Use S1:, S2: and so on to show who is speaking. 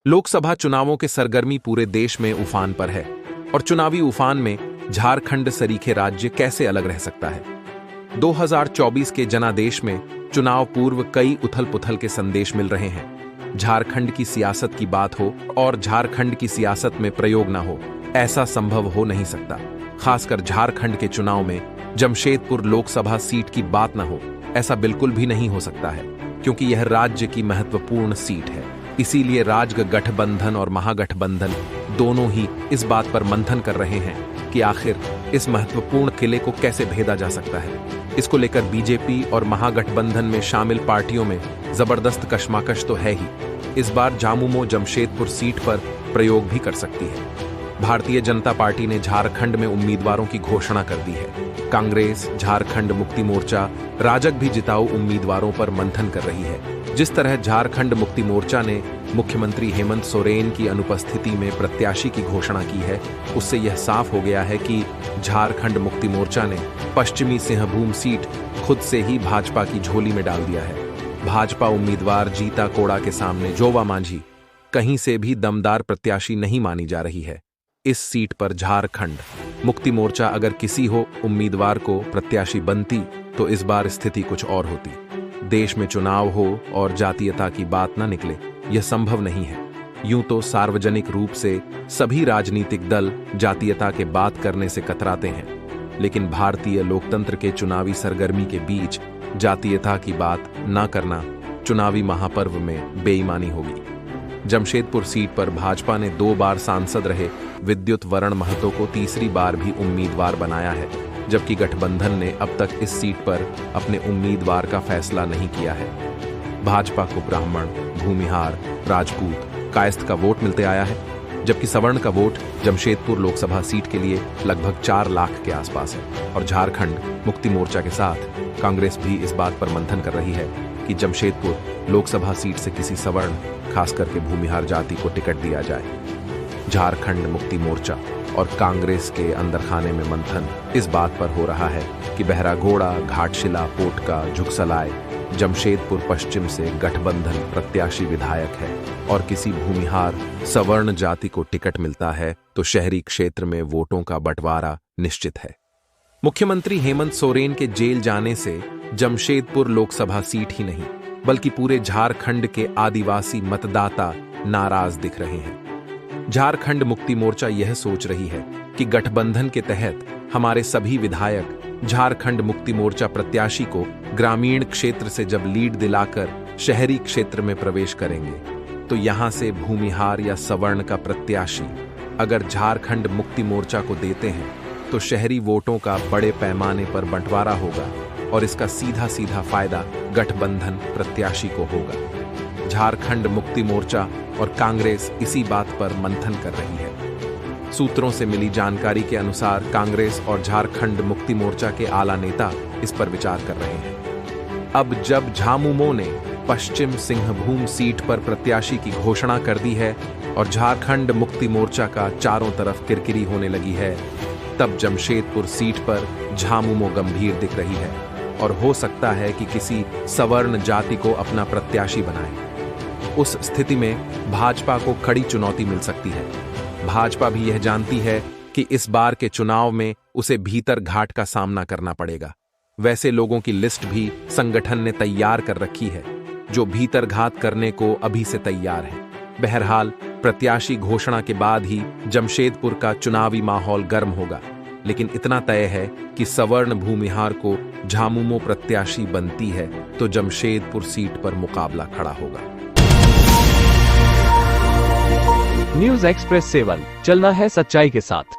S1: लोकसभा चुनावों के सरगर्मी पूरे देश में उफान पर है और चुनावी उफान में झारखंड सरीखे राज्य कैसे अलग रह सकता है। 2024 के जनादेश में चुनाव पूर्व कई उथल-पुथल के संदेश मिल रहे हैं। झारखंड की सियासत की बात हो और झारखंड की सियासत में प्रयोग ना हो, ऐसा संभव हो नहीं सकता। खासकर झारखंड के चुनाव में जमशेदपुर लोकसभा सीट की बात ना हो, ऐसा बिल्कुल भी नहीं हो सकता है, क्योंकि यह राज्य की महत्वपूर्ण सीट है। इसीलिए गठबंधन और महागठबंधन दोनों ही इस बात पर मंथन कर रहे हैं कि आखिर इस महत्वपूर्ण किले को कैसे भेदा जा सकता है। इसको लेकर बीजेपी और महागठबंधन में शामिल पार्टियों में जबरदस्त कशमकश तो है ही। इस बार झामुमो जमशेदपुर सीट पर प्रयोग भी कर सकती है। भारतीय जनता पार्टी ने झारखंड में उम्मीदवारों की घोषणा कर दी है। कांग्रेस, झारखंड मुक्ति मोर्चा, राजग भी जिताऊ उम्मीदवारों पर मंथन कर रही है। जिस तरह झारखंड मुक्ति मोर्चा ने मुख्यमंत्री हेमंत सोरेन की अनुपस्थिति में प्रत्याशी की घोषणा की है, उससे यह साफ हो गया है कि झारखंड मुक्ति मोर्चा ने पश्चिमी सिंहभूम सीट खुद से ही भाजपा की झोली में डाल दिया है। भाजपा उम्मीदवार जीता कोड़ा के सामने जोवा मांझी कहीं से भी दमदार प्रत्याशी नहीं मानी जा रही है। इस सीट पर झारखंड मुक्ति मोर्चा अगर किसी हो उम्मीदवार को प्रत्याशी बनती तो इस बार स्थिति कुछ और होती। देश में चुनाव हो और जातीयता की बात न निकले, यह संभव नहीं है। यूं तो सार्वजनिक रूप से सभी राजनीतिक दल जातीयता के बात करने से कतराते हैं, लेकिन भारतीय लोकतंत्र के चुनावी सरगर्मी के बीच जातीयता की बात न करना चुनावी महापर्व में बेईमानी होगी। जमशेदपुर सीट पर भाजपा ने 2 बार सांसद रहे विद्युत वरण महतो को तीसरी बार भी उम्मीदवार बनाया है, जबकि गठबंधन ने अब तक इस सीट पर अपने उम्मीदवार का फैसला नहीं किया है। भाजपा को ब्राह्मण, भूमिहार, राजपूत, कायस्थ का वोट मिलते आया है, जबकि सवर्ण का वोट जमशेदपुर लोकसभा सीट के लिए लगभग 4 लाख के आसपास है। और झारखंड मुक्ति मोर्चा के साथ कांग्रेस भी इस बात पर मंथन कर रही है कि जमशेदपुर लोकसभा सीट से किसी सवर्ण, खास करके भूमिहार जाति को टिकट दिया जाए। झारखंड मुक्ति मोर्चा और कांग्रेस के अंदर खाने में मंथन इस बात पर हो रहा है कि बहरागोड़ा, घाटशिला, पोटका, झुकसलाय, जमशेदपुर पश्चिम से गठबंधन प्रत्याशी विधायक है और किसी भूमिहार सवर्ण जाति को टिकट मिलता है तो शहरी क्षेत्र में वोटों का बंटवारा निश्चित है। मुख्यमंत्री हेमंत सोरेन के जेल जाने से जमशेदपुर लोकसभा सीट ही नहीं बल्कि पूरे झारखंड के आदिवासी मतदाता नाराज दिख रहे हैं। झारखंड मुक्ति मोर्चा यह सोच रही है कि गठबंधन के तहत हमारे सभी विधायक झारखंड मुक्ति मोर्चा प्रत्याशी को ग्रामीण क्षेत्र से जब लीड दिलाकर शहरी क्षेत्र में प्रवेश करेंगे तो यहां से भूमिहार या सवर्ण का प्रत्याशी अगर झारखंड मुक्ति मोर्चा को देते हैं तो शहरी वोटों का बड़े पैमाने पर बंटवारा होगा और इसका सीधा सीधा फायदा गठबंधन प्रत्याशी को होगा। झारखंड मुक्ति मोर्चा और कांग्रेस इसी बात पर मंथन कर रही है। सूत्रों से मिली जानकारी के अनुसार कांग्रेस और झारखंड मुक्ति मोर्चा के आला नेता इस पर विचार कर रहे हैं। अब जब झामुमो ने पश्चिम सिंहभूम सीट पर प्रत्याशी की घोषणा कर दी है और झारखंड मुक्ति मोर्चा का चारों तरफ किरकिरी होने लगी है, तब जमशेदपुर सीट पर झामुमो गंभीर दिख रही है और हो सकता है कि किसी सवर्ण जाति को अपना प्रत्याशी बनाए। उस स्थिति में भाजपा को कड़ी चुनौती मिल सकती है। भाजपा भी यह जानती है कि इस बार के चुनाव में उसे भीतर घाट का सामना करना पड़ेगा। वैसे लोगों की लिस्ट भी संगठन ने तैयार कर रखी है जो भीतर घात करने को अभी से तैयार है। बहरहाल प्रत्याशी घोषणा के बाद ही जमशेदपुर का चुनावी माहौल गर्म होगा, लेकिन इतना तय है कि सवर्ण भूमिहार को झामुमो प्रत्याशी बनती है तो जमशेदपुर सीट पर मुकाबला खड़ा होगा।
S2: न्यूज़ एक्सप्रेस 7, चलना है सच्चाई के साथ।